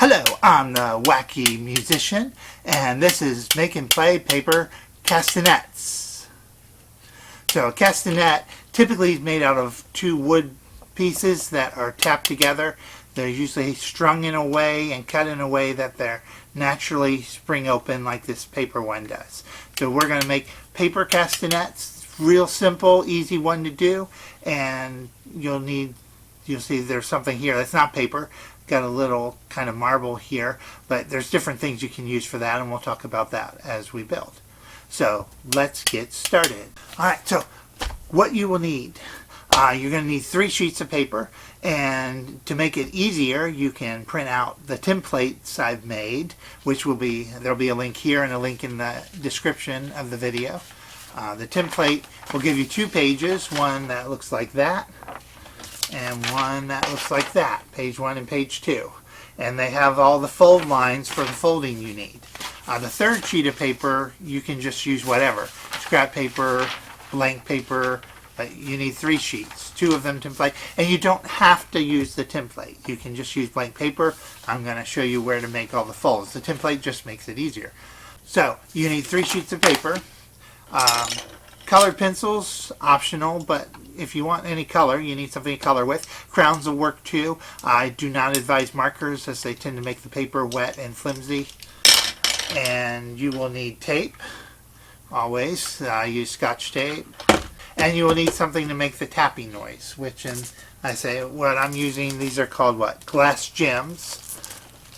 Hello, I'm the Wacky Musician, and this is Make and Play Paper Castanets. So a castanet typically is made out of two wood pieces that are tapped together. They're usually strung in a way and cut in a way that they're naturally spring open like this paper one does. So we're going to make paper castanets. Real simple, easy one to do, and you'll see there's something here that's not paper. Got a little kind of marble here, but there's different things you can use for that, and we'll talk about that as we build. So let's get started. Alright, so what you will need, you're going to need 3 sheets of paper, and to make it easier you can print out the templates I've made, which will be, there'll be a link here and a link in the description of the video. The template will give you 2 pages, one that looks like that and one that looks like that, page 1 and page 2, and they have all the fold lines for the folding you need. The 3rd sheet of paper you can just use whatever, scrap paper, blank paper, but you need 3 sheets, 2 of them template, and you don't have to use the template. You can just use blank paper. I'm going to show you where to make all the folds. The template just makes it easier. So you need 3 sheets of paper. Colored pencils, optional, but if you want any color, you need something to color with. Crowns will work too. I do not advise markers as they tend to make the paper wet and flimsy. And you will need tape, always. I use Scotch tape. And you will need something to make the tapping noise, which what I'm using, these are called what? Glass gems.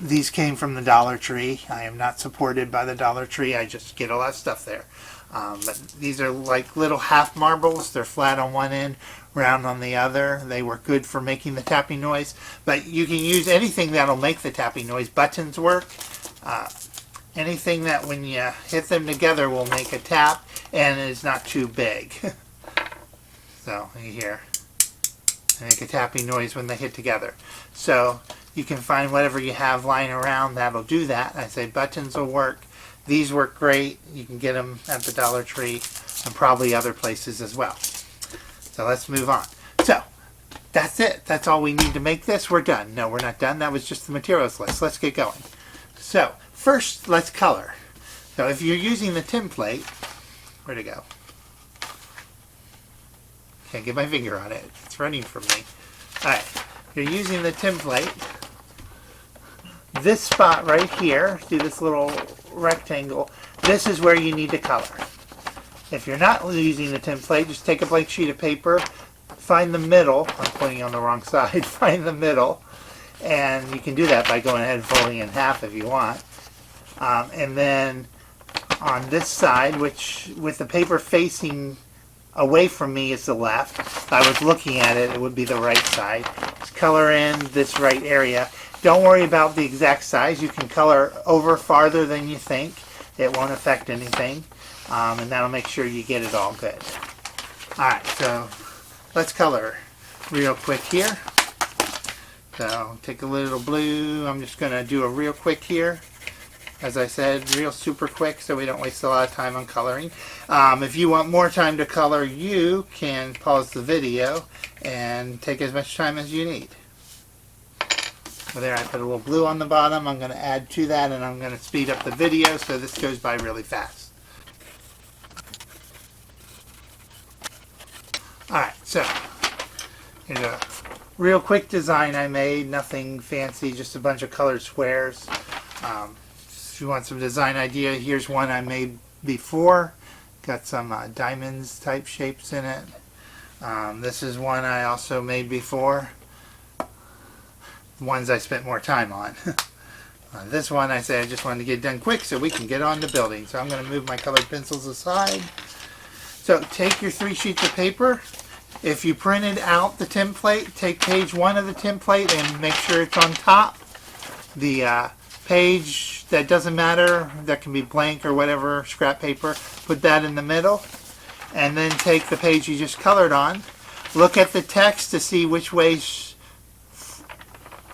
These came from the Dollar Tree. I am not supported by the Dollar Tree. I just get a lot of stuff there. But these are like little half marbles. They're flat on one end, round on the other. They work good for making the tapping noise. But you can use anything that'll make the tapping noise. Buttons work. Anything that when you hit them together will make a tap and is not too big. So you hear they make a tapping noise when they hit together. So you can find whatever you have lying around that'll do that. I say buttons will work. These work great. You can get them at the Dollar Tree and probably other places as well. So let's move on. So that's it. That's all we need to make this. We're done. No, we're not done. That was just the materials list. Let's get going. So first, let's color. So if you're using the template, where'd it go? Can't get my finger on it. It's running from me. Alright, you're using the template. This spot right here, see this little rectangle, this is where you need to color. If you're not using the template, just take a blank sheet of paper, find the middle, I'm pointing on the wrong side, find the middle, and you can do that by going ahead and folding in half if you want. And then on this side, which with the paper facing away from me is the left, if I was looking at it, it would be the right side. Just color in this right area. Don't worry about the exact size. You can color over farther than you think. It won't affect anything. And that'll make sure you get it all good. Alright, so let's color real quick here. So take a little blue. I'm just going to do a real quick here. As I said, real super quick so we don't waste a lot of time on coloring. If you want more time to color, you can pause the video and take as much time as you need. So there, I put a little blue on the bottom. I'm going to add to that, and I'm going to speed up the video so this goes by really fast. Alright, so here's a real quick design I made. Nothing fancy, just a bunch of colored squares. If you want some design idea, here's one I made before. Got some diamonds type shapes in it. This is one I also made before. Ones I spent more time on. This one I said I just wanted to get done quick so we can get on to building. So I'm going to move my colored pencils aside. So take your 3 sheets of paper. If you printed out the template, take page 1 of the template and make sure it's on top. The page that doesn't matter, that can be blank or whatever, scrap paper, put that in the middle. And then take the page you just colored on. Look at the text to see which way's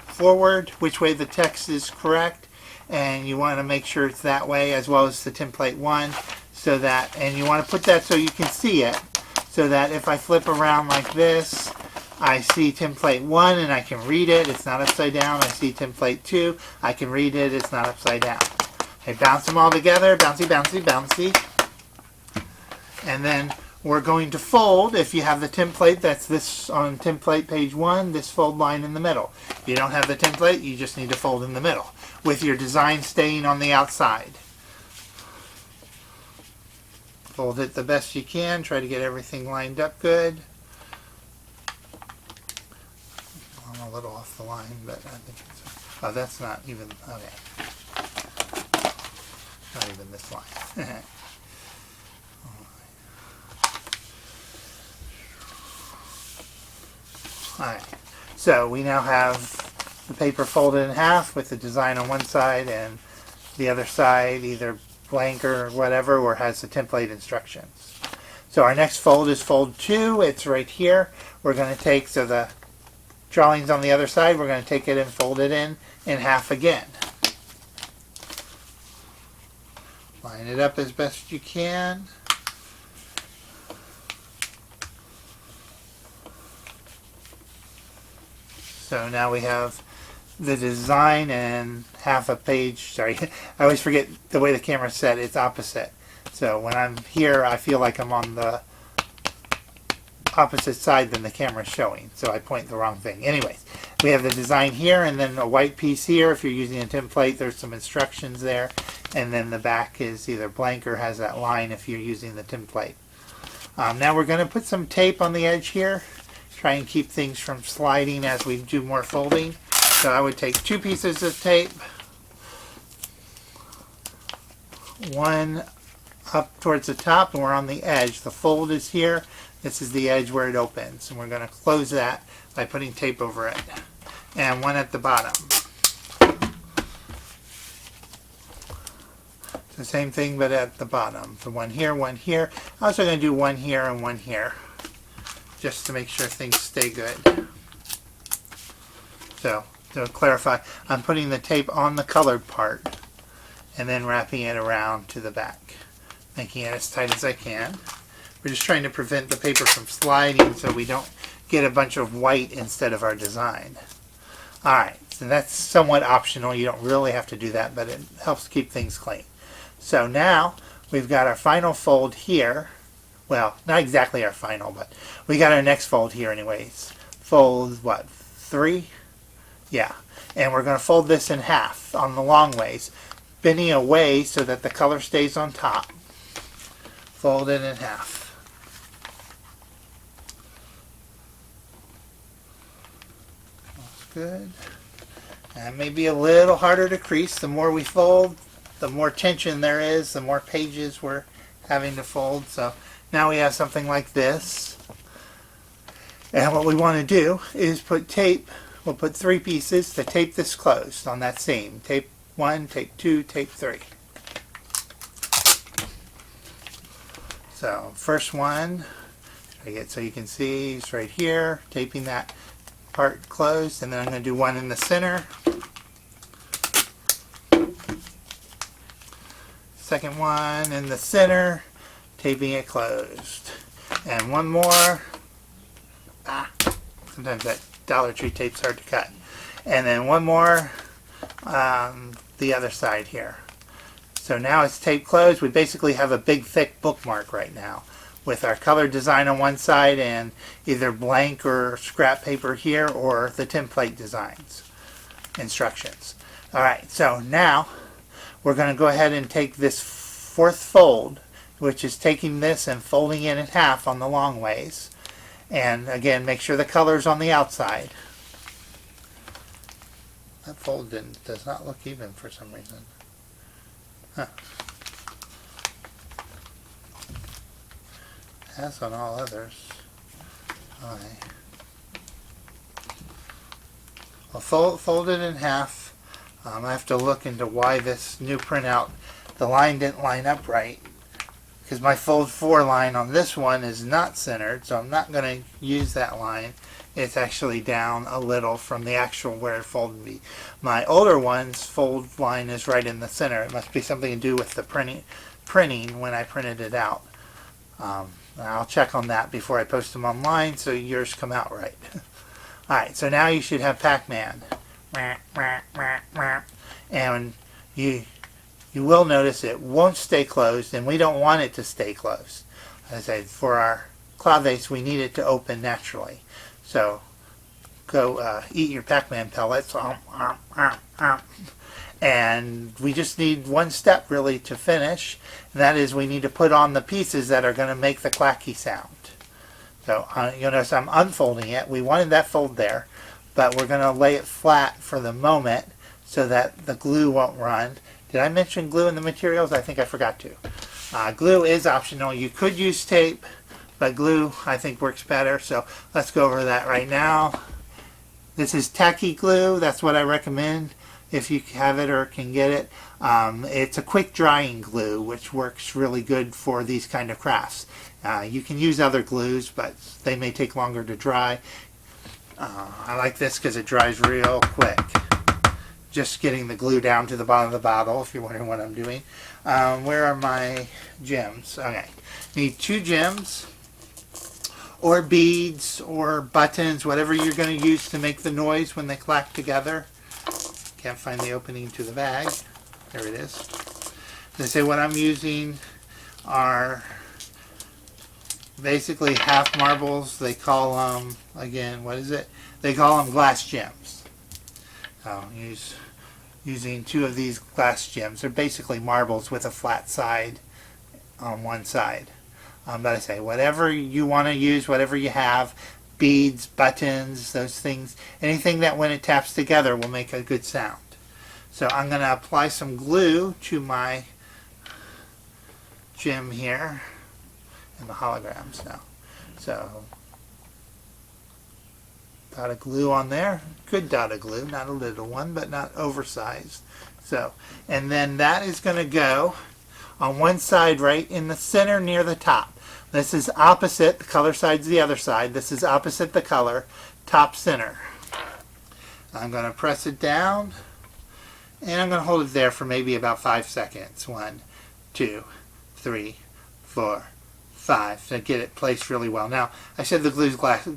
forward, which way the text is correct, and you want to make sure it's that way as well as the template one, so that, and you want to put that so you can see it, so that if I flip around like this, I see template 1 and I can read it. It's not upside down. I see template 2. I can read it. It's not upside down. I bounce them all together. Bouncy, bouncy, bouncy. And then we're going to fold. If you have the template, that's this on template page 1, this fold line in the middle. If you don't have the template, you just need to fold in the middle with your design staying on the outside. Fold it the best you can. Try to get everything lined up good. I'm a little off the line, but I think it's... Oh, that's not even... Okay. Not even this line. Alright, so we now have the paper folded in half with the design on one side and the other side either blank or whatever, or has the template instructions. So our next fold is fold 2. It's right here. We're going to take, so the drawing's on the other side, we're going to take it and fold it in half again. Line it up as best you can. So now we have the design and half a page. Sorry, I always forget the way the camera's set. It's opposite. So when I'm here, I feel like I'm on the opposite side than the camera's showing. So I point the wrong thing. Anyways, we have the design here and then a white piece here. If you're using a template, there's some instructions there. And then the back is either blank or has that line if you're using the template. Now we're going to put some tape on the edge here. Try and keep things from sliding as we do more folding. So I would take 2 pieces of tape, one up towards the top, and we're on the edge. The fold is here. This is the edge where it opens, and we're going to close that by putting tape over it. And one at the bottom. The same thing, but at the bottom. So one here, one here. I'm also going to do one here and one here, just to make sure things stay good. So, to clarify, I'm putting the tape on the colored part and then wrapping it around to the back, making it as tight as I can. We're just trying to prevent the paper from sliding so we don't get a bunch of white instead of our design. Alright, so that's somewhat optional. You don't really have to do that, but it helps keep things clean. So now we've got our final fold here. Well, not exactly our final, but we got our next fold here anyways. Fold, what, 3? Yeah. And we're going to fold this in half on the long ways, bending away so that the color stays on top. Fold it in half. That's good. And maybe a little harder to crease. The more we fold, the more tension there is, the more pages we're having to fold. So now we have something like this. And what we want to do is put tape. We'll put 3 pieces to tape this closed on that seam. Tape 1, tape 2, tape 3. So first one, so you can see it's right here, taping that part closed, and then I'm going to do one in the center. Second one in the center, taping it closed. And one more. Sometimes that Dollar Tree tape's hard to cut. And then one more on the other side here. So now it's taped closed. We basically have a big thick bookmark right now with our color design on one side and either blank or scrap paper here or the template designs instructions. Alright, so now we're going to go ahead and take this 4th fold, which is taking this and folding it in half on the long ways. And again, make sure the color's on the outside. That fold does not look even for some reason. Huh. As on all others. Well, fold it in half. I have to look into why this new printout, the line didn't line up right. Because my fold 4 line on this one is not centered, so I'm not going to use that line. It's actually down a little from the actual where it folded me. My older one's fold line is right in the center. It must be something to do with the printing when I printed it out. I'll check on that before I post them online so yours come out right. Alright, so now you should have Pac-Man. And you will notice it won't stay closed, and we don't want it to stay closed. As I said, for our cloud vase, we need it to open naturally. So go eat your Pac-Man pellets. And we just need one step really to finish, and that is we need to put on the pieces that are going to make the clacky sound. So you'll notice I'm unfolding it. We wanted that fold there, but we're going to lay it flat for the moment so that the glue won't run. Did I mention glue in the materials? I think I forgot to. Glue is optional. You could use tape, but glue I think works better. So let's go over that right now. This is tacky glue. That's what I recommend if you have it or can get it. It's a quick drying glue, which works really good for these kind of crafts. You can use other glues, but they may take longer to dry. I like this because it dries real quick. Just getting the glue down to the bottom of the bottle, if you're wondering what I'm doing. Where are my gems? Okay, need 2 gems, or beads, or buttons, whatever you're going to use to make the noise when they clack together. Can't find the opening to the bag. There it is. They say what I'm using are basically half marbles. They call them, again, what is it? They call them glass gems. I'll using 2 of these glass gems. They're basically marbles with a flat side on one side. But I say whatever you want to use, whatever you have, beads, buttons, those things, anything that when it taps together will make a good sound. So I'm going to apply some glue to my gem here and the holograms now. So dot of glue on there, good dot of glue, not a little one, but not oversized. So, and then that is going to go on one side right in the center near the top. This is opposite, the color side's the other side. This is opposite the color, top center. I'm going to press it down, and I'm going to hold it there for maybe about 5 seconds. 1, 2, 3, 4, 5 to get it placed really well. Now, I said the glue's glass.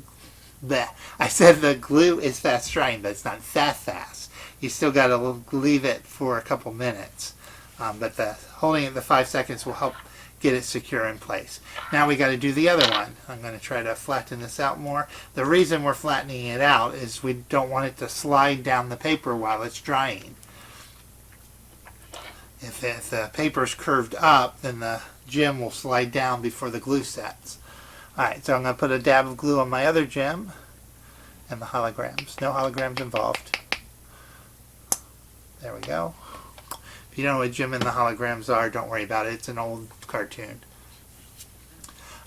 Bleh. I said the glue is fast drying, but it's not that fast. You still got to leave it for a couple minutes. But holding it the 5 seconds will help get it secure in place. Now we got to do the other one. I'm going to try to flatten this out more. The reason we're flattening it out is we don't want it to slide down the paper while it's drying. If the paper's curved up, then the gem will slide down before the glue sets. Alright, so I'm going to put a dab of glue on my other gem and the holograms. No holograms involved. There we go. If you don't know what gem and the holograms are, don't worry about it. It's an old cartoon.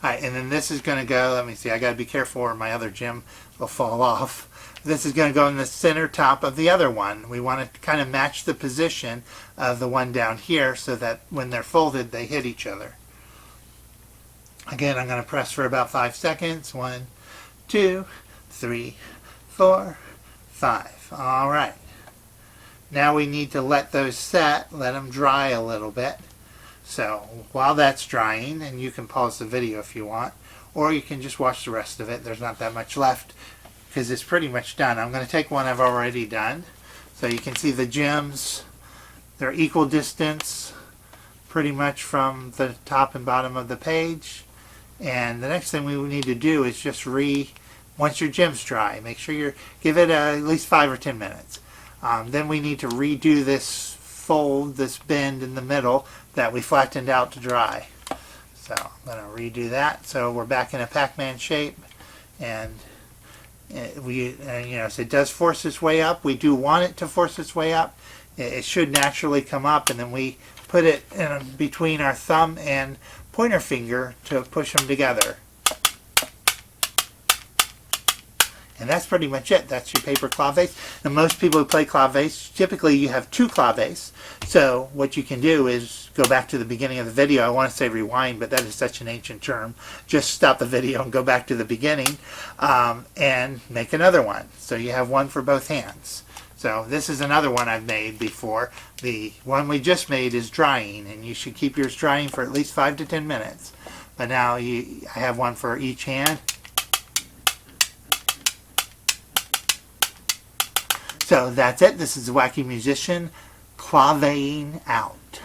Alright, and then this is going to go, let me see, I got to be careful or my other gem will fall off. This is going to go in the center top of the other one. We want to kind of match the position of the one down here so that when they're folded, they hit each other. Again, I'm going to press for about 5 seconds. 1, 2, 3, 4, 5. All right. Now we need to let those set, let them dry a little bit. So while that's drying, and you can pause the video if you want, or you can just watch the rest of it. There's not that much left because it's pretty much done. I'm going to take one I've already done. So you can see the gems, they're equal distance pretty much from the top and bottom of the page. And the next thing we need to do is just once your gem's dry, make sure you give it at least 5 or 10 minutes. Then we need to redo this fold, this bend in the middle that we flattened out to dry. So I'm going to redo that. So we're back in a Pac-Man shape, and so it does force its way up. We do want it to force its way up. It should naturally come up, and then we put it in between our thumb and pointer finger to push them together. And that's pretty much it. That's your paper claves. And most people who play claves, typically you have 2 claves. So what you can do is go back to the beginning of the video. I want to say rewind, but that is such an ancient term. Just stop the video and go back to the beginning and make another one. So you have one for both hands. So this is another one I've made before. The one we just made is drying, and you should keep yours drying for at least 5 to 10 minutes. But now I have one for each hand. So that's it. This is the Wacky Musician, claveing out.